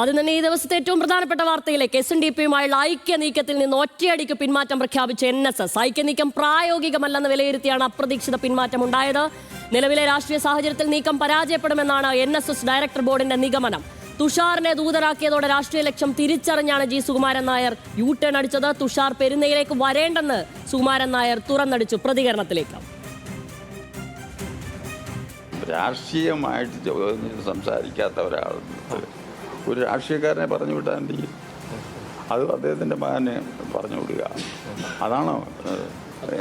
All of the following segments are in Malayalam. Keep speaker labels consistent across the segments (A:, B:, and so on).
A: അത് തന്നെ ഈ ദിവസത്തെ ഏറ്റവും പ്രധാനപ്പെട്ട വാർത്തയിലേക്ക് SNDPയുമായുള്ള ഐക്യ നീക്കത്തിൽ നിന്ന് ഒറ്റയടിക്ക് പിന്മാറ്റം പ്രഖ്യാപിച്ച NSS. ഐക്യനീക്കം പ്രായോഗികമല്ലെന്ന് വിലയിരുത്തിയാണ് അപ്രതീക്ഷിത പിന്മാറ്റം ഉണ്ടായത്. നിലവിലെ രാഷ്ട്രീയ സാഹചര്യത്തിൽ നീക്കം പരാജയപ്പെടുമെന്നാണ് NSS ഡയറക്ടർ ബോർഡിന്റെ നിഗമനം. തുഷാറിനെ ദൂതരാക്കിയതോടെ രാഷ്ട്രീയ ലക്ഷ്യം തിരിച്ചറിഞ്ഞാണ് G. സുകുമാരൻ നായർ യു-ടേൺ അടിച്ചത്. തുഷാർ പെരുന്നയിലേക്ക് വരേണ്ടെന്ന് സുകുമാരൻ നായർ തുറന്നടിച്ചു. പ്രതികരണത്തിലേക്ക്.
B: രാഷ്ട്രീയമായിട്ട് സംസാരിക്കാത്ത ഒരാൾ ഒരു രാഷ്ട്രീയക്കാരനെ പറഞ്ഞു വിട്ടാൽ എന്ത് ചെയ്യും? അത് അദ്ദേഹത്തിൻ്റെ മകനെ പറഞ്ഞു വിടുക. അതാണോ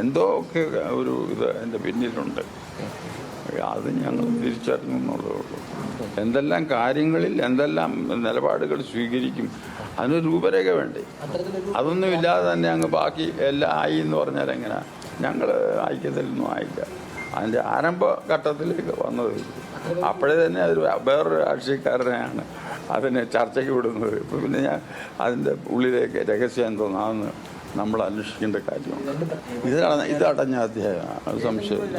B: എന്തോ ഒക്കെ ഒരു ഇത് എൻ്റെ പിന്നിലുണ്ട്. അത് ഞങ്ങൾ തിരിച്ചറിഞ്ഞു എന്നുള്ളതേ ഉള്ളൂ. എന്തെല്ലാം കാര്യങ്ങളിൽ എന്തെല്ലാം നിലപാടുകൾ സ്വീകരിക്കും അതിനൊരു രൂപരേഖ വേണ്ടേ? അതൊന്നും ഇല്ലാതെ തന്നെ അങ്ങ് ബാക്കി എല്ലാം ആയി എന്ന് പറഞ്ഞാൽ എങ്ങനെയാണ്? ഞങ്ങൾ ഐക്യത്തിലൊന്നും ആയില്ല. അതിൻ്റെ ആരംഭഘട്ടത്തിലേക്ക് വന്നത് അപ്പോഴേ തന്നെ അത് വേറൊരു രാഷ്ട്രീയക്കാരനെയാണ് അതിനെ ചർച്ചയ്ക്ക് വിടുന്നത്. ഇപ്പോൾ പിന്നെ ഞാൻ അതിൻ്റെ ഉള്ളിലേക്ക് രഹസ്യം എന്തോന്നാന്ന് നമ്മൾ അന്വേഷിക്കേണ്ട കാര്യമാണ്. ഇത് അടഞ്ഞ അധ്യായമാണ്, അത് സംശയമില്ല.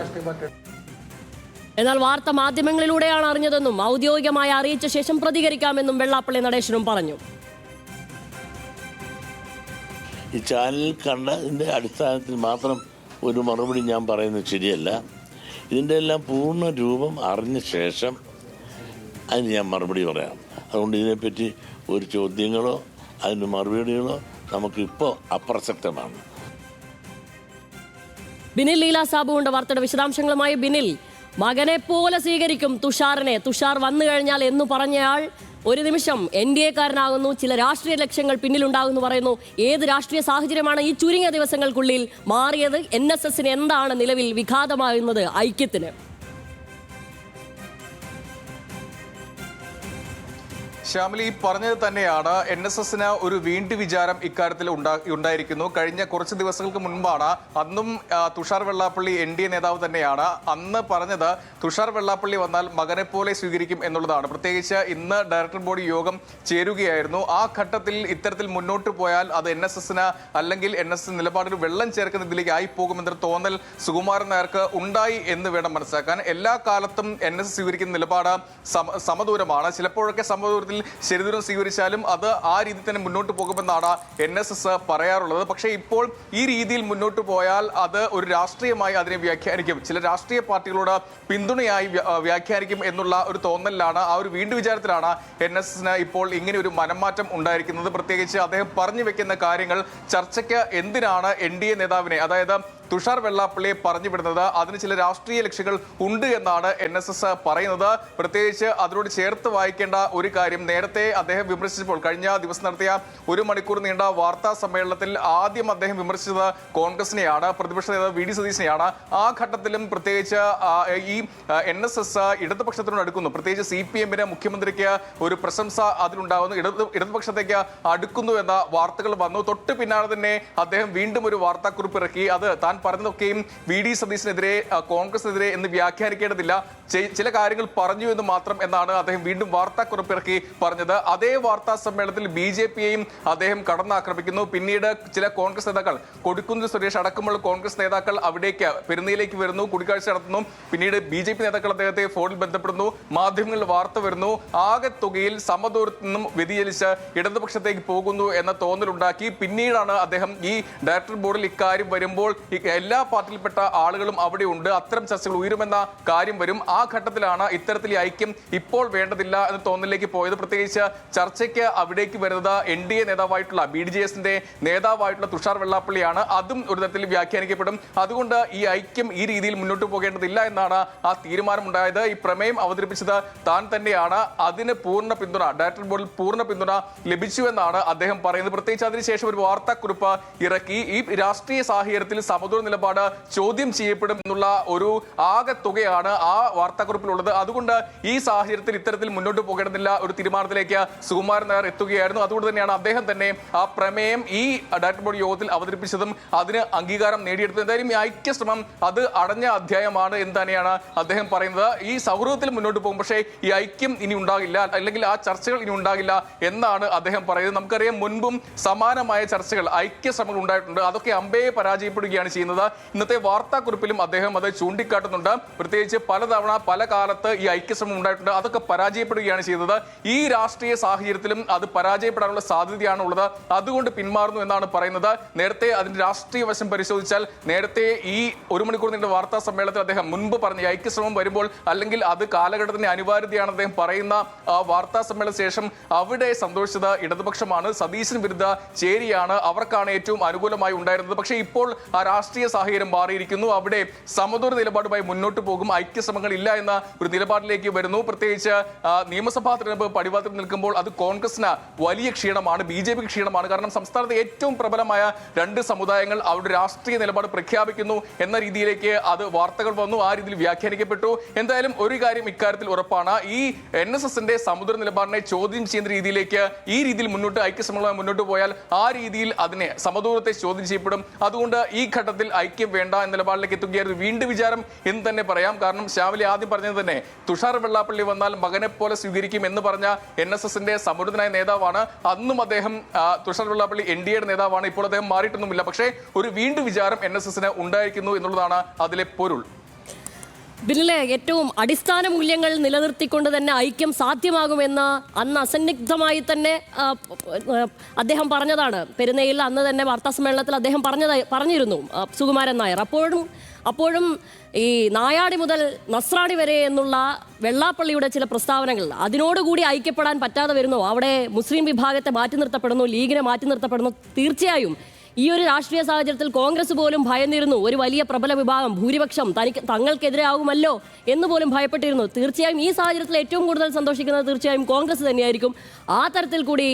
A: എന്നാൽ വാർത്ത മാധ്യമങ്ങളിലൂടെയാണ് അറിഞ്ഞതെന്നും ഔദ്യോഗികമായി അറിയിച്ച ശേഷം പ്രതികരിക്കാമെന്നും വെള്ളാപ്പള്ളി നടേശനും പറഞ്ഞു.
C: ഈ ചാനലിൽ കണ്ടതിൻ്റെ അടിസ്ഥാനത്തിൽ മാത്രം ഒരു മറുപടി ഞാൻ പറയുന്നത് ശരിയല്ല. ഇതിൻ്റെ എല്ലാം പൂർണ്ണ രൂപം അറിഞ്ഞ ശേഷം അതിന് ഞാൻ മറുപടി പറയാം. അതുകൊണ്ട് ഇതിനെപ്പറ്റി ഒരു ചോദ്യങ്ങളോ അതിന് മറുപടികളോ നമുക്കിപ്പോൾ അപ്രസക്തമാണ്.
A: ബിനിൽ ലീല സാബുവിന്റെ വാർത്തയുടെ വിശദാംശങ്ങളുമായി. ബിനിൽ, മകനെ പോലെ സ്വീകരിക്കും തുഷാറിനെ. തുഷാർ വന്നു കഴിഞ്ഞാൽ എന്ന് പറഞ്ഞയാൾ ഒരു നിമിഷം NDA-കാരനാകുന്നു, ചില രാഷ്ട്രീയ ലക്ഷ്യങ്ങൾ പിന്നിലുണ്ടാകുന്നു പറയുന്നു. ഏത് രാഷ്ട്രീയ സാഹചര്യമാണ് ഈ ചുരുങ്ങിയ ദിവസങ്ങൾക്കുള്ളിൽ മാറിയത്? NSSന് എന്താണ് നിലവിൽ വിഘാതമാകുന്നത് ഐക്യത്തിന്?
D: ശ്യാമിലി പറഞ്ഞത് തന്നെയാണ്. NSSന് ഒരു വീണ്ടും വിചാരം ഇക്കാര്യത്തിൽ ഉണ്ടായിരിക്കുന്നു. കഴിഞ്ഞ കുറച്ച് ദിവസങ്ങൾക്ക് മുൻപാണ്, അന്നും തുഷാർ വെള്ളാപ്പള്ളി NDA നേതാവ് തന്നെയാണ്, അന്ന് പറഞ്ഞത് തുഷാർ വെള്ളാപ്പള്ളി വന്നാൽ മകനെ പോലെ സ്വീകരിക്കും എന്നുള്ളതാണ്. പ്രത്യേകിച്ച് ഇന്ന് ഡയറക്ടർ ബോർഡ് യോഗം ചേരുകയായിരുന്നു. ആ ഘട്ടത്തിൽ ഇത്തരത്തിൽ മുന്നോട്ട് പോയാൽ അത് NSSന് അല്ലെങ്കിൽ NSS നിലപാടിൽ വെള്ളം ചേർക്കുന്നതിലേക്ക് ആയി പോകുമെന്നൊരു തോന്നൽ സുകുമാരൻ നായർക്ക് ഉണ്ടായി എന്ന് വേണം മനസ്സിലാക്കാൻ. എല്ലാ കാലത്തും NSS സ്വീകരിക്കുന്ന നിലപാട് സമദൂരമാണ്. ചിലപ്പോഴൊക്കെ സമദൂരത്തിൽ ശരിദൂരം സ്വീകരിച്ചാലും അത് ആ രീതിയിൽ തന്നെ മുന്നോട്ട് പോകുമെന്നാണ് NSS പറയാറുള്ളത്. പക്ഷേ ഇപ്പോൾ ഈ രീതിയിൽ മുന്നോട്ട് പോയാൽ അത് ഒരു രാഷ്ട്രീയമായി അതിനെ വ്യാഖ്യാനിക്കും, ചില രാഷ്ട്രീയ പാർട്ടികളോട് പിന്തുണയായി വ്യാഖ്യാനിക്കും എന്നുള്ള ഒരു തോന്നലിലാണ്, ആ ഒരു വീണ്ടും വിചാരത്തിലാണ് NSSന് ഇപ്പോൾ ഇങ്ങനെ ഒരു മനംമാറ്റം ഉണ്ടായിരിക്കുന്നത്. പ്രത്യേകിച്ച് അദ്ദേഹം പറഞ്ഞു വെക്കുന്ന കാര്യങ്ങൾ ചർച്ചയ്ക്ക് എന്തിനാണ് NDA നേതാവിനെ, അതായത് തുഷാർ വെള്ളാപ്പള്ളിയെ പറഞ്ഞു വിടുന്നത്? അതിന് ചില രാഷ്ട്രീയ ലക്ഷ്യങ്ങൾ ഉണ്ട് എന്നാണ് NSS പറയുന്നത്. പ്രത്യേകിച്ച് അതിനോട് ചേർത്ത് വായിക്കേണ്ട ഒരു കാര്യം, നേരത്തെ അദ്ദേഹം വിമർശിച്ചപ്പോൾ കഴിഞ്ഞ ദിവസം നടത്തിയ 1 മണിക്കൂർ നീണ്ട വാർത്താ സമ്മേളനത്തിൽ ആദ്യം അദ്ദേഹം വിമർശിച്ചത് കോൺഗ്രസിനെയാണ്, പ്രതിപക്ഷ നേതാവ് VD സതീശനെയാണ്. ആ ഘട്ടത്തിലും പ്രത്യേകിച്ച് ഈ NSS ഇടതുപക്ഷത്തിനോട് അടുക്കുന്നു, പ്രത്യേകിച്ച് CPM-ന് മുഖ്യമന്ത്രിക്ക് ഒരു പ്രശംസ അതിലുണ്ടാകുന്നു, ഇടതുപക്ഷത്തേക്ക് അടുക്കുന്നു എന്ന വാർത്തകൾ വന്നു. തൊട്ട് പിന്നാലെ തന്നെ അദ്ദേഹം വീണ്ടും ഒരു വാർത്താക്കുറിപ്പ് ഇറക്കി. അത് താൻ പറഞ്ഞതൊക്കെയും VD സതീശനെതിരെ, കോൺഗ്രസിനെതിരെ എന്ന് വ്യാഖ്യാനിക്കേണ്ടതില്ല, ചില കാര്യങ്ങൾ പറഞ്ഞു എന്ന് മാത്രം എന്നാണ് അദ്ദേഹം വീണ്ടും വാർത്താക്കുറിപ്പ് ഇറക്കി പറഞ്ഞത്. അതേ വാർത്താ സമ്മേളനത്തിൽ BJP-യെയും അദ്ദേഹം കടന്നാക്രമിക്കുന്നു. പിന്നീട് ചില കോൺഗ്രസ് നേതാക്കൾ, കൊടിക്കുന്നിൽ സുരേഷ് അടക്കമുള്ള കോൺഗ്രസ് നേതാക്കൾ അവിടേക്ക് പെരുന്നയിലേക്ക് വരുന്നു, കൂടിക്കാഴ്ച നടത്തുന്നു. പിന്നീട് BJP നേതാക്കൾ അദ്ദേഹത്തെ ഫോണിൽ ബന്ധപ്പെടുന്നു, മാധ്യമങ്ങളിൽ വാർത്ത വരുന്നു. ആകെ തുകയിൽ സമദൂരത്തു നിന്നും വ്യതിചലിച്ച് ഇടതുപക്ഷത്തേക്ക് പോകുന്നു എന്ന തോന്നലുണ്ടാക്കി. പിന്നീടാണ് അദ്ദേഹം ഈ ഡയറക്ടർ ബോർഡിൽ ഇക്കാര്യം വരുമ്പോൾ എല്ലാ പാർട്ടിയിൽപ്പെട്ട ആളുകളും അവിടെ ഉണ്ട്, അത്തരം ചർച്ചകൾ ഉയരുമെന്ന കാര്യം വരും. ആ ഘട്ടത്തിലാണ് ഇത്തരത്തിൽ ഐക്യം ഇപ്പോൾ വേണ്ടതില്ല എന്ന തോന്നലിലേക്ക് പോയത്. പ്രത്യേകിച്ച് ചർച്ചയ്ക്ക് അവിടേക്ക് വരുന്നത് NDA നേതാവായിട്ടുള്ള BDJS-ന്റെ നേതാവായിട്ടുള്ള തുഷാർ വെള്ളാപ്പള്ളിയാണ്. അതും ഒരു തരത്തിൽ വ്യാഖ്യാനിക്കപ്പെടും. അതുകൊണ്ട് ഈ ഐക്യം ഈ രീതിയിൽ മുന്നോട്ട് പോകേണ്ടതില്ല എന്നാണ് ആ തീരുമാനമുണ്ടായത്. ഈ പ്രമേയം അവതരിപ്പിച്ചത് താൻ തന്നെയാണ്. അതിന് പൂർണ്ണ പിന്തുണ, ഡയറക്ടർ ബോർഡിൽ പൂർണ്ണ പിന്തുണ ലഭിച്ചുവെന്നാണ് അദ്ദേഹം പറയുന്നത്. പ്രത്യേകിച്ച് അതിനുശേഷം ഒരു വാർത്താക്കുറിപ്പ് ഇറക്കി. ഈ രാഷ്ട്രീയ സാഹചര്യത്തിൽ സമദൂര നിലപാട് ചോദ്യം ചെയ്യപ്പെടും എന്നുള്ള ഒരു ആകെ തുകയാണ് ആ വാർത്താക്കുറിപ്പിലുള്ളത്. അതുകൊണ്ട് ഈ സാഹചര്യത്തിൽ ഇത്തരത്തിൽ മുന്നോട്ട് പോകേണ്ടതില്ല ഒരു തീരുമാനത്തിലേക്ക് സുകുമാരൻ നായർ എത്തുകയായിരുന്നു. അതുകൊണ്ട് തന്നെയാണ് അദ്ദേഹം തന്നെ ആ പ്രമേയം ഈ ഡയറക്ടർ ബോർഡ് യോഗത്തിൽ അവതരിപ്പിച്ചതും അതിന് അംഗീകാരം നേടിയെടുത്തത്. എന്തായാലും ഈ ഐക്യശ്രമം അത് അടഞ്ഞ അധ്യായമാണ് എന്ന് തന്നെയാണ് അദ്ദേഹം പറയുന്നത്. ഈ സൗഹൃദത്തിൽ മുന്നോട്ട് പോകും, പക്ഷേ ഈ ഐക്യം ഇനി ഉണ്ടാകില്ല, അല്ലെങ്കിൽ ആ ചർച്ചകൾ ഇനി ഉണ്ടാകില്ല എന്നാണ് അദ്ദേഹം പറയുന്നത്. നമുക്കറിയാം, മുൻപും സമാനമായ ചർച്ചകൾ, ഐക്യശ്രമങ്ങൾ ഉണ്ടായിട്ടുണ്ട്. അതൊക്കെ അമ്പയെ പരാജയപ്പെടുകയാണ് ചെയ്യുന്നത്. ചെയ്യുന്നത്. ഇന്നത്തെ വാർത്താക്കുറിപ്പിലും അദ്ദേഹം അത് ചൂണ്ടിക്കാട്ടുന്നുണ്ട്. പ്രത്യേകിച്ച് പലതവണ പല കാലത്ത് ഈ ഐക്യശ്രമം ഉണ്ടായിട്ടുണ്ട്, അതൊക്കെ പരാജയപ്പെടുകയാണ് ചെയ്തത്. ഈ രാഷ്ട്രീയ സാഹചര്യത്തിലും അത് പരാജയപ്പെടാനുള്ള സാധ്യതയാണുള്ളത്, അതുകൊണ്ട് പിന്മാറുന്നു എന്നാണ് പറയുന്നത്. നേരത്തെ അതിന്റെ രാഷ്ട്രീയ വശം പരിശോധിച്ചാൽ നേരത്തെ ഈ 1 മണിക്കൂർ നീണ്ട വാർത്താ സമ്മേളനത്തിൽ അദ്ദേഹം മുൻപ് പറഞ്ഞ ഐക്യശ്രമം വരുമ്പോൾ അല്ലെങ്കിൽ അത് കാലഘട്ടത്തിന്റെ അനിവാര്യതയാണ് അദ്ദേഹം പറയുന്ന വാർത്താ സമ്മേളന ശേഷം അവിടെ സന്തോഷിച്ചത് ഇടതുപക്ഷമാണ്, സതീശന് വിരുദ്ധ ചേരിയാണ്, അവർക്കാണ് ഏറ്റവും അനുകൂലമായി ഉണ്ടായിരുന്നത്. പക്ഷേ ഇപ്പോൾ ആ രാഷ്ട്രീയ സാഹചര്യം മാറിയിരിക്കുന്നു. അവിടെ സമദൂര നിലപാടുമായി മുന്നോട്ട് പോകും, ഐക്യശ്രമങ്ങൾ ഇല്ല എന്ന ഒരു നിലപാടിലേക്ക് വരുന്നു. പ്രത്യേകിച്ച് നിയമസഭാ തെരഞ്ഞെടുപ്പ് പടിവാതിൽ നിൽക്കുമ്പോൾ അത് കോൺഗ്രസിന് വലിയ ക്ഷീണമാണ്, BJPക്ക് ക്ഷീണമാണ്. കാരണം സംസ്ഥാനത്തെ ഏറ്റവും പ്രബലമായ 2 സമുദായങ്ങൾ അവരുടെ രാഷ്ട്രീയ നിലപാട് പ്രഖ്യാപിക്കുന്നു എന്ന രീതിയിലേക്ക് അത് വാർത്തകൾ വന്നു, ആ രീതിയിൽ വ്യാഖ്യാനിക്കപ്പെട്ടു. എന്തായാലും ഒരു കാര്യം ഇക്കാര്യത്തിൽ ഉറപ്പാണ്, ഈ NSSന്റെ സമുദ്ര നിലപാടിനെ ചോദ്യം ചെയ്യുന്ന രീതിയിലേക്ക് ഈ രീതിയിൽ മുന്നോട്ട് ഐക്യശ്രമങ്ങളുമായി മുന്നോട്ട് പോയാൽ ആ രീതിയിൽ അതിനെ സമദൂരത്തെ ചോദ്യം ചെയ്യപ്പെടും. അതുകൊണ്ട് ഈ ഘട്ടത്തിൽ ഐക്യം വേണ്ട എന്ന നിലപാടിലേക്ക് എത്തുകയായിരുന്നു. വീണ്ടും വിചാരം എന്ന് തന്നെ പറയാം. കാരണം ശ്യാമിലി ആദ്യം പറഞ്ഞത് തന്നെ തുഷാർ വെള്ളാപ്പള്ളി വന്നാൽ മകനെ പോലെ സ്വീകരിക്കും എന്ന് പറഞ്ഞ NSSന്റെ സമുദ്രനായ നേതാവാണ്. അന്നും അദ്ദേഹം തുഷാർ വെള്ളാപ്പള്ളി NDAയുടെ നേതാവാണ്. ഇപ്പോൾ അദ്ദേഹം മാറിയിട്ടൊന്നുമില്ല. പക്ഷേ ഒരു വീണ്ടും വിചാരം NSSന് ഉണ്ടായിരിക്കുന്നു എന്നുള്ളതാണ് അതിലെ പൊരുൾ.
A: ബില്ലിലെ ഏറ്റവും അടിസ്ഥാന മൂല്യങ്ങൾ നിലനിർത്തിക്കൊണ്ട് തന്നെ ഐക്യം സാധ്യമാകുമെന്ന് അന്ന് അസന്നിഗ്ധമായി തന്നെ അദ്ദേഹം പറഞ്ഞതാണ്. പെരുന്നയിൽ അന്ന് തന്നെ വാർത്താ സമ്മേളനത്തിൽ അദ്ദേഹം പറഞ്ഞിരുന്നു സുകുമാരൻ നായർ. അപ്പോഴും ഈ നായാടി മുതൽ നസ്രാണി വരെ എന്നുള്ള വെള്ളാപ്പള്ളിയുടെ ചില പ്രസ്താവനകൾ അതിനോടുകൂടി ഐക്യപ്പെടാൻ പറ്റാതെ വരുന്നു. അവിടെ മുസ്ലിം വിഭാഗത്തെ മാറ്റി നിർത്തപ്പെടുന്നു, ലീഗിനെ മാറ്റി നിർത്തപ്പെടുന്നു. തീർച്ചയായും ഈ ഒരു രാഷ്ട്രീയ സാഹചര്യത്തിൽ കോൺഗ്രസ് പോലും ഭയന്നിരുന്നു. ഒരു വലിയ പ്രബല വിഭാഗം ഭൂരിപക്ഷം തങ്ങൾക്കെതിരെ ആകുമല്ലോ എന്ന് പോലും ഭയപ്പെട്ടിരുന്നു. തീർച്ചയായും ഈ സാഹചര്യത്തിൽ ഏറ്റവും കൂടുതൽ സന്തോഷിക്കുന്നത് തീർച്ചയായും കോൺഗ്രസ് തന്നെയായിരിക്കും. ആ തരത്തിൽ കൂടി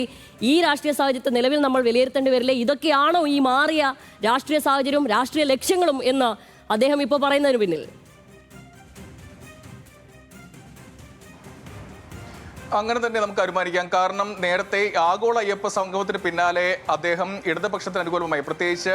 A: ഈ രാഷ്ട്രീയ സാഹചര്യത്തെ നിലവിൽ നമ്മൾ വിലയിരുത്തേണ്ടി വരില്ലേ? ഇതൊക്കെയാണോ ഈ മാറിയ രാഷ്ട്രീയ സാഹചര്യവും രാഷ്ട്രീയ ലക്ഷ്യങ്ങളും എന്ന് അദ്ദേഹം ഇപ്പോൾ പറയുന്നതിന് പിന്നിൽ?
D: അങ്ങനെ തന്നെ നമുക്ക് അനുമാനിക്കാം. കാരണം നേരത്തെ ആഗോള അയ്യപ്പ സംഗമത്തിന് പിന്നാലെ അദ്ദേഹം ഇടതുപക്ഷത്തിന് അനുകൂലമായി, പ്രത്യേകിച്ച്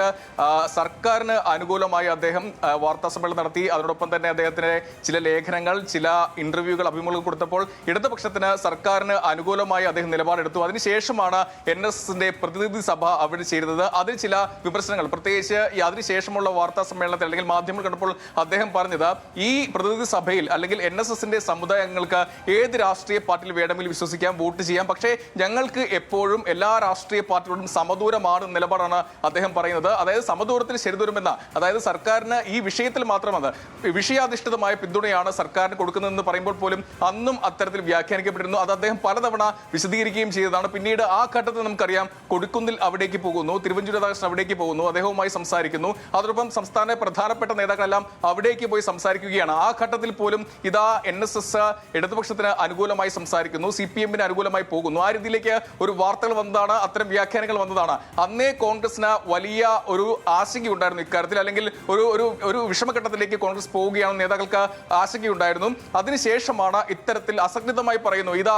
D: സർക്കാരിന് അനുകൂലമായി അദ്ദേഹം വാർത്താ സമ്മേളനം നടത്തി. അതിനോടൊപ്പം തന്നെ അദ്ദേഹത്തിന് ചില ലേഖനങ്ങൾ, ചില ഇന്റർവ്യൂകൾ, അഭിമുഖങ്ങൾ കൊടുത്തപ്പോൾ ഇടതുപക്ഷത്തിന് സർക്കാരിന് അനുകൂലമായി അദ്ദേഹം നിലപാടെടുത്തു. അതിനുശേഷമാണ് NSSന്റെ പ്രതിനിധി സഭ അവിടെ ചേരുന്നത്. അതിൽ ചില വിമർശനങ്ങൾ, പ്രത്യേകിച്ച് അതിനുശേഷമുള്ള വാർത്താ സമ്മേളനത്തിൽ അല്ലെങ്കിൽ മാധ്യമങ്ങൾ കണ്ടപ്പോൾ അദ്ദേഹം പറഞ്ഞത്, ഈ പ്രതിനിധി സഭയിൽ അല്ലെങ്കിൽ NSSന്റെ സമുദായ അംഗങ്ങൾക്ക് ഏത് രാഷ്ട്രീയ പാർട്ടിയിൽ വേണമെങ്കിൽ വിശ്വസിക്കാം, വോട്ട് ചെയ്യാം, പക്ഷേ ഞങ്ങൾക്ക് എപ്പോഴും എല്ലാ രാഷ്ട്രീയ പാർട്ടികളോടും സമദൂരമാണ് നിലപാടാണ് അദ്ദേഹം പറയുന്നത്. അതായത് സമദൂരത്തിന് ശരിദൂരമെന്ന, അതായത് സർക്കാരിന് ഈ വിഷയത്തിൽ മാത്രമാണ് വിഷയാധിഷ്ഠിതമായ പിന്തുണയാണ് സർക്കാരിന് കൊടുക്കുന്നതെന്ന് പറയുമ്പോൾ പോലും അന്നും അത്തരത്തിൽ വ്യാഖ്യാനിക്കപ്പെട്ടിരുന്നു. അത് അദ്ദേഹം പലതവണ വിശദീകരിക്കുകയും ചെയ്തതാണ്. പിന്നീട് ആ ഘട്ടത്തിൽ നമുക്കറിയാം, കൊടിക്കുന്നിൽ അവിടേക്ക് പോകുന്നു, തിരുവഞ്ചൂർ രാധാകൃഷ്ണൻ അവിടേക്ക് പോകുന്നു, അദ്ദേഹവുമായി സംസാരിക്കുന്നു. അതോടൊപ്പം സംസ്ഥാന പ്രധാനപ്പെട്ട നേതാക്കളെല്ലാം അവിടേക്ക് പോയി സംസാരിക്കുകയാണ്. ആ ഘട്ടത്തിൽ പോലും ഇതാ NSS ഇടതുപക്ഷത്തിന് അനുകൂലമായി സംസാരിക്കുന്നു, CPM-ന് അനുകൂലമായി പോകുന്നു. ആ രീതിയിലേക്ക് ഒരു വാർത്തകൾ വന്നതാണ്, അത്തരം വ്യാഖ്യാനങ്ങൾ വന്നതാണ്. അന്നേ കോൺഗ്രസിന് വലിയ ഒരു ആശങ്കയുണ്ടായിരുന്നു ഇക്കാര്യത്തിൽ, അല്ലെങ്കിൽ ഒരു വിഷമഘട്ടത്തിലേക്ക് കോൺഗ്രസ് പോവുകയാണെന്ന് നേതാക്കൾക്ക് ആശങ്കയുണ്ടായിരുന്നു. അതിനുശേഷമാണ് ഇത്തരത്തിൽ അസംഘടിതമായി പറയുന്നു, ഇതാ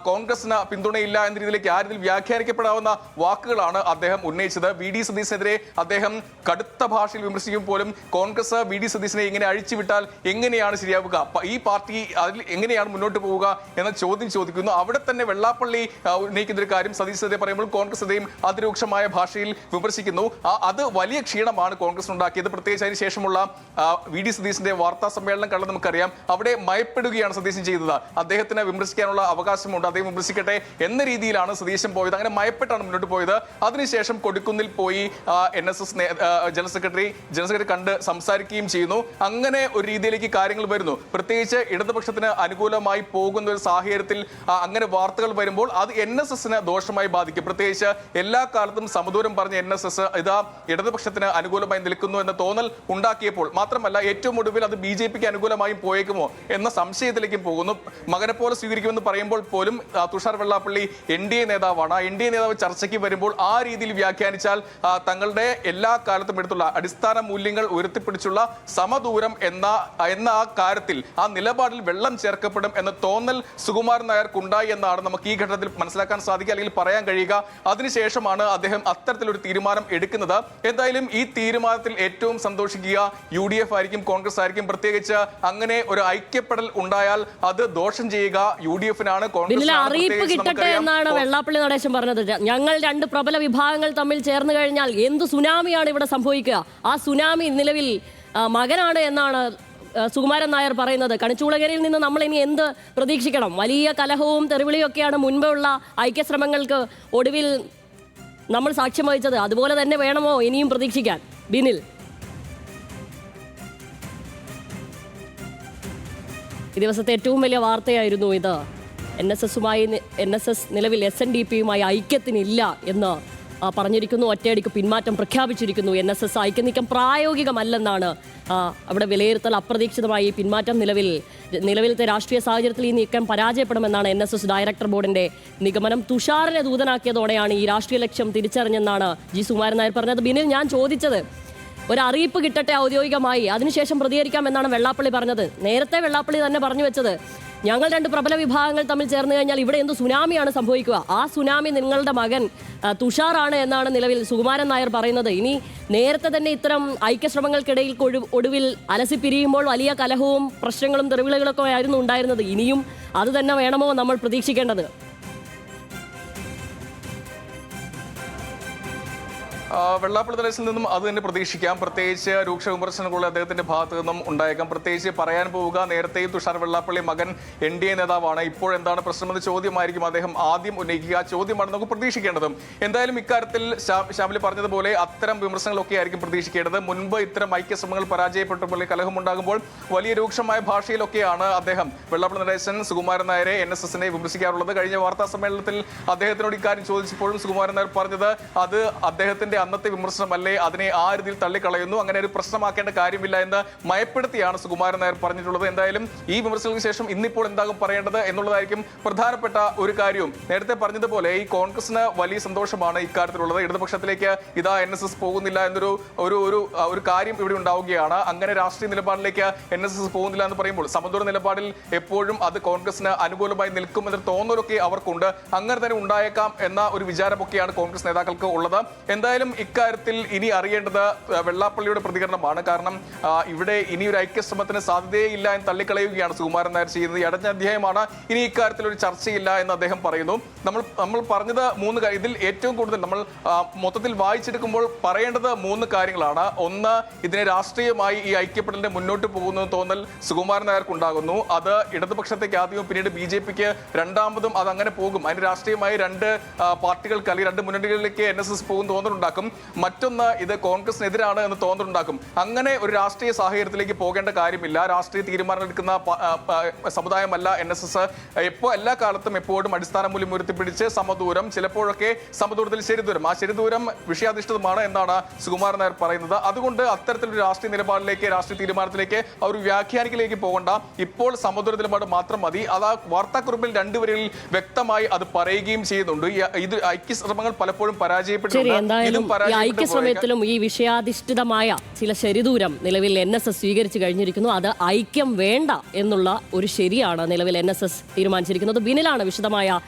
D: കോൺഗ്രസിന് പിന്തുണയില്ല എന്ന രീതിയിലേക്ക് ആ രീതിയിൽ വ്യാഖ്യാനിക്കപ്പെടാവുന്ന വാക്കുകളാണ് അദ്ദേഹം ഉന്നയിച്ചത്. VD സതീശനെതിരെ അദ്ദേഹം കടുത്ത ഭാഷയിൽ വിമർശിക്കും പോലും കോൺഗ്രസ് VD സതീശനെ ഇങ്ങനെ അഴിച്ചുവിട്ടാൽ എങ്ങനെയാണ് ശരിയാവുക, ഈ പാർട്ടി അതിൽ എങ്ങനെയാണ് മുന്നോട്ട് പോവുക എന്ന ചോദ്യം ചോദിക്കുന്നു. അവിടെ തന്നെ വെള്ളാപ്പള്ളി ഉന്നയിക്കുന്ന ഒരു കാര്യം സതീശനെതിരെ പറയുമ്പോൾ കോൺഗ്രസിനെയും അതിരൂക്ഷമായ ഭാഷയിൽ വിമർശിക്കുന്നു. അത് വലിയ ക്ഷീണമാണ് കോൺഗ്രസ് ഉണ്ടാക്കിയത്. പ്രത്യേകിച്ച് അതിന് ശേഷമുള്ള VD സതീശന്റെ വാർത്താ സമ്മേളനം കണ്ടത് നമുക്കറിയാം. അവിടെ മയപ്പെടുകയാണ് സതീശൻ ചെയ്തത്. അദ്ദേഹത്തിന് വിമർശിക്കാനുള്ള അവകാശമുണ്ട്, അദ്ദേഹം വിമർശിക്കട്ടെ എന്ന രീതിയിലാണ് സതീശൻ പോയത്. അങ്ങനെ മയപ്പെട്ടാണ് മുന്നോട്ട് പോയത്. അതിനുശേഷം കൊടിക്കുന്നിൽ പോയി NSS ജനറൽ സെക്രട്ടറി കണ്ട് സംസാരിക്കുകയും ചെയ്യുന്നു. അങ്ങനെ ഒരു രീതിയിലേക്ക് കാര്യങ്ങൾ വരുന്നു. പ്രത്യേകിച്ച് ഇടതുപക്ഷത്തിന് അനുകൂലമായി പോകുന്ന ഒരു സാഹചര്യത്തിൽ അങ്ങനെ വാർത്തകൾ വരുമ്പോൾ അത് NSSന് ദോഷമായി ബാധിക്കും. പ്രത്യേകിച്ച് എല്ലാ കാലത്തും സമദൂരം പറഞ്ഞ NSS ഇതാ ഇടതുപക്ഷത്തിന് അനുകൂലമായി നിൽക്കുന്നു എന്ന തോന്നൽ ഉണ്ടാക്കിയപ്പോൾ മാത്രമല്ല, ഏറ്റവും ഒടുവിൽ അത് BJPക്ക് അനുകൂലമായും പോയേക്കുമോ എന്ന സംശയത്തിലേക്കും പോകുന്നു. മകനെ പോലെ സ്വീകരിക്കുമെന്ന് പറയുമ്പോൾ പോലും തുഷാർ വെള്ളാപ്പള്ളി NDA നേതാവാണ്. NDA നേതാവ് ചർച്ചയ്ക്ക് വരുമ്പോൾ ആ രീതിയിൽ വ്യാഖ്യാനിച്ചാൽ തങ്ങളുടെ എല്ലാ കാലത്തും എടുത്തുള്ള അടിസ്ഥാന മൂല്യങ്ങൾ ഉയർത്തിപ്പിടിച്ചുള്ള സമദൂരം എന്ന ആ കാര്യത്തിൽ ആ നിലപാടിൽ വെള്ളം ചേർക്കപ്പെടും എന്ന തോന്നൽ സുകുമാരൻ നായർക്കുണ്ടായി എന്നാണ് നമുക്ക് ഈ ഘട്ടത്തിൽ മനസ്സിലാക്കാൻ സാധിക്കുക, അല്ലെങ്കിൽ പറയാൻ കഴിയുക. അതിനുശേഷമാണ് അദ്ദേഹം അത്തരത്തിലൊരു തീരുമാനം എടുക്കുന്നത്. എന്തായാലും ഈ തീരുമാനത്തിൽ ഏറ്റവും സന്തോഷിക്കുക UDF ആയിരിക്കും, കോൺഗ്രസ് ആയിരിക്കും. പ്രത്യേകിച്ച് അങ്ങനെ ഒരു ഐക്യപ്പെടൽ ഉണ്ടായാൽ അത് ദോഷം ചെയ്യുക UDF-നാണ്,
A: അറിയിപ്പ് കിട്ടട്ടെ എന്നാണ് വെള്ളാപ്പള്ളി നടേശൻ പറഞ്ഞത്. ഞങ്ങൾ രണ്ട് പ്രബല വിഭാഗങ്ങൾ തമ്മിൽ ചേർന്ന് കഴിഞ്ഞാൽ എന്ത് സുനാമിയാണ് ഇവിടെ സംഭവിക്കുക. ആ സുനാമി നിലവിൽ മകനാണ് എന്നാണ് സുകുമാരൻ നായർ പറയുന്നത്. കണിച്ചൂളകരിയിൽ നിന്ന് നമ്മൾ ഇനി എന്ത് പ്രതീക്ഷിക്കണം? വലിയ കലഹവും തെറിവിളിയും ഒക്കെയാണ് മുൻപുള്ള ഐക്യശ്രമങ്ങൾക്ക് ഒടുവിൽ നമ്മൾ സാക്ഷ്യം വഹിച്ചത്. അതുപോലെ തന്നെ വേണമോ ഇനിയും പ്രതീക്ഷിക്കാൻ? ബിനിൽ, ഈ ദിവസത്തെ ഏറ്റവും വലിയ വാർത്തയായിരുന്നു ഇത്. NSS നിലവിൽ SNDP-യുമായി ഐക്യത്തിനില്ല എന്ന് പറഞ്ഞിരിക്കുന്നു. ഒറ്റയടിക്ക് പിന്മാറ്റം പ്രഖ്യാപിച്ചിരിക്കുന്നു. NSS ഐക്യനീക്കം പ്രായോഗികമല്ലെന്നാണ് അവിടെ വിലയിരുത്തൽ. അപ്രതീക്ഷിതമായി ഈ പിന്മാറ്റം നിലവിലത്തെ രാഷ്ട്രീയ സാഹചര്യത്തിൽ ഈ നീക്കം പരാജയപ്പെടുമെന്നാണ് NSS ഡയറക്ടർ ബോർഡിന്റെ നിഗമനം. തുഷാറിനെ ദൂതനാക്കിയതോടെയാണ് ഈ രാഷ്ട്രീയ ലക്ഷ്യം തിരിച്ചറിഞ്ഞെന്നാണ് G. സുകുമാരൻ നായർ പറഞ്ഞത്. ബിനിൽ, ഞാൻ ചോദിച്ചത് ഒരു അറിയിപ്പ് കിട്ടട്ടെ ഔദ്യോഗികമായി, അതിനുശേഷം പ്രതികരിക്കാം എന്നാണ് വെള്ളാപ്പള്ളി പറഞ്ഞത്. നേരത്തെ വെള്ളാപ്പള്ളി തന്നെ പറഞ്ഞു വെച്ചത് ഞങ്ങൾ രണ്ട് പ്രബല വിഭാഗങ്ങൾ തമ്മിൽ ചേർന്ന് കഴിഞ്ഞാൽ ഇവിടെ എന്ത് സുനാമിയാണ് സംഭവിക്കുക. ആ സുനാമി നിങ്ങളുടെ മകൻ തുഷാറാണ് എന്നാണ് നിലവിൽ സുകുമാരൻ നായർ പറയുന്നത്. ഇനി നേരത്തെ തന്നെ ഇത്തരം ഐക്യശ്രമങ്ങൾക്കിടയിൽ ഒടുവിൽ അലസിപ്പിരിയുമ്പോൾ വലിയ കലഹവും പ്രശ്നങ്ങളും തെറിവിളികളൊക്കെ ആയിരുന്നു ഉണ്ടായിരുന്നത്. ഇനിയും അത് തന്നെ വേണമോ നമ്മൾ പ്രതീക്ഷിക്കേണ്ടത്?
D: വെള്ളാപ്പള്ളി നടേശനിൽ നിന്നും അത് തന്നെ പ്രതീക്ഷിക്കാം. പ്രത്യേകിച്ച് രൂക്ഷ വിമർശനങ്ങൾ അദ്ദേഹത്തിന്റെ ഭാഗത്തു നിന്നും ഉണ്ടായേക്കാം. പ്രത്യേകിച്ച് പറയാൻ പോവുക, നേരത്തെയും തുഷാർ വെള്ളാപ്പള്ളി മകൻ NDA നേതാവാണ്, ഇപ്പോഴെന്താണ് പ്രശ്നമെന്ന ചോദ്യമായിരിക്കും അദ്ദേഹം ആദ്യം ഉന്നയിക്കുക. ആ ചോദ്യമാണ് നമുക്ക് പ്രതീക്ഷിക്കേണ്ടതും. എന്തായാലും ഇക്കാര്യത്തിൽ ശ്യാമിലി പറഞ്ഞതുപോലെ അത്തരം വിമർശനങ്ങളൊക്കെ ആയിരിക്കും പ്രതീക്ഷിക്കേണ്ടത്. മുൻപ് ഇത്തരം ഐക്യശ്രമങ്ങൾ പരാജയപ്പെട്ടപ്പോൾ കലഹമുണ്ടാകുമ്പോൾ വലിയ രൂക്ഷമായ ഭാഷയിലൊക്കെയാണ് അദ്ദേഹം വെള്ളാപ്പള്ളി നടേശൻ സുകുമാരൻ നായരെ NSS-നെ വിമർശിക്കാറുള്ളത്. കഴിഞ്ഞ വാർത്താ സമ്മേളനത്തിൽ അദ്ദേഹത്തിനോട് ഇക്കാര്യം ചോദിച്ചപ്പോഴും സുകുമാരൻ നായർ പറഞ്ഞത് അത് അദ്ദേഹത്തിന്റെ അന്നത്തെ വിമർശനമല്ലേ, അതിനെ ആ രീതിയിൽ തള്ളിക്കളയുന്നു, അങ്ങനെ ഒരു പ്രശ്നമാക്കേണ്ട കാര്യമില്ല എന്ന് മയപ്പെടുത്തിയാണ് സുകുമാരൻ നായർ പറഞ്ഞിട്ടുള്ളത്. എന്തായാലും ഈ വിമർശനങ്ങൾക്ക് ശേഷം ഇന്നിപ്പോൾ എന്താകും പറയേണ്ടത് എന്നുള്ളതായിരിക്കും പ്രധാനപ്പെട്ട ഒരു കാര്യവും. നേരത്തെ പറഞ്ഞതുപോലെ ഈ കോൺഗ്രസിന് വലിയ സന്തോഷമാണ് ഇക്കാര്യത്തിലുള്ളത്. ഇടതുപക്ഷത്തിലേക്ക് ഇതാ NSS പോകുന്നില്ല എന്നൊരു ഒരു കാര്യം ഇവിടെ ഉണ്ടാവുകയാണ്. അങ്ങനെ രാഷ്ട്രീയ നിലപാടിലേക്ക് NSS പോകുന്നില്ല എന്ന് പറയുമ്പോൾ സമദൂര നിലപാടിൽ എപ്പോഴും അത് കോൺഗ്രസിന് അനുകൂലമായി നിൽക്കുമെന്നൊരു തോന്നലൊക്കെ അവർക്കുണ്ട്. അങ്ങനെ തന്നെ ഉണ്ടായേക്കാം എന്ന ഒരു വിചാരമൊക്കെയാണ് കോൺഗ്രസ് നേതാക്കൾക്ക് ഉള്ളത്. എന്തായാലും ഇക്കാര്യത്തിൽ ഇനി അറിയേണ്ടത് വെള്ളാപ്പള്ളിയുടെ പ്രതികരണമാണ്. കാരണം ഇവിടെ ഇനി ഒരു ഐക്യശ്രമത്തിന് സാധ്യതയില്ല എന്ന് തള്ളിക്കളയുകയാണ് സുകുമാരൻ നായർ ചെയ്യുന്നത്. ഈ അടഞ്ഞ അധ്യായമാണ്, ഇനി ഇക്കാര്യത്തിൽ ഒരു ചർച്ചയില്ല എന്ന് അദ്ദേഹം പറയുന്നു. നമ്മൾ പറഞ്ഞത് ഇതിൽ ഏറ്റവും കൂടുതൽ നമ്മൾ മൊത്തത്തിൽ വായിച്ചെടുക്കുമ്പോൾ പറയേണ്ടത് 3 കാര്യങ്ങളാണ്. ഒന്ന്, ഇതിനെ രാഷ്ട്രീയമായി ഈ ഐക്യപ്പെടലിന്റെ മുന്നോട്ട് പോകുന്ന തോന്നൽ സുകുമാരൻ നായർക്കുണ്ടാകുന്നു. അത് ഇടതുപക്ഷത്തേക്ക് ആദ്യവും പിന്നീട് BJP-ക്ക് രണ്ടാമതും അത് അങ്ങനെ പോകും. അതിന് രാഷ്ട്രീയമായി 2 പാർട്ടികൾക്ക് അല്ലെങ്കിൽ 2 മുന്നണികളിലേക്ക് NSS പോകും തോന്നലുണ്ടാക്കും. മറ്റൊന്ന്, ഇത് കോൺഗ്രസിനെതിരാണ് എന്ന് തോന്നലുണ്ടാക്കും. അങ്ങനെ ഒരു രാഷ്ട്രീയ സാഹചര്യത്തിലേക്ക് പോകേണ്ട കാര്യമില്ല. രാഷ്ട്രീയ തീരുമാനങ്ങൾ എടുക്കുന്ന സമുദായമല്ല NSS. എല്ലാ കാലത്തും എപ്പോഴും അടിസ്ഥാന മൂല്യം ഉയർത്തിപ്പിടിച്ച് സമദൂരം, ചിലപ്പോഴൊക്കെ സമദൂരത്തിൽ ശരിദൂരം, ആ ശരിദൂരം വിഷയാധിഷ്ഠിതമാണ് എന്നാണ് സുകുമാരൻ നായർ പറയുന്നത്. അതുകൊണ്ട് അത്തരത്തിലൊരു രാഷ്ട്രീയ നിലപാടിലേക്ക്, രാഷ്ട്രീയ തീരുമാനത്തിലേക്ക് അവർ വ്യാഖ്യാനിക്കലേക്ക് പോകണ്ട. ഇപ്പോൾ സമദൂര നിലപാട് മാത്രം മതി. അത് ആ വാർത്താക്കുറിപ്പിൽ 2 വരികളിൽ വ്യക്തമായി അത് പറയുകയും ചെയ്യുന്നുണ്ട്. ഇത് ഐക്യശ്രമങ്ങൾ പലപ്പോഴും പരാജയപ്പെട്ടിട്ടുണ്ട്.
A: ഈ ഐക്യശ്രമത്തിലും ഈ വിഷയാധിഷ്ഠിതമായ ചില ശരിദൂരം നിലവിൽ NSS സ്വീകരിച്ചു കഴിഞ്ഞിരിക്കുന്നു. അത് ഐക്യം വേണ്ട എന്നുള്ള ഒരു ശരിയാണ് നിലവിൽ NSS തീരുമാനിച്ചിരിക്കുന്നത്. ബിനിലാണ് വിശദമായ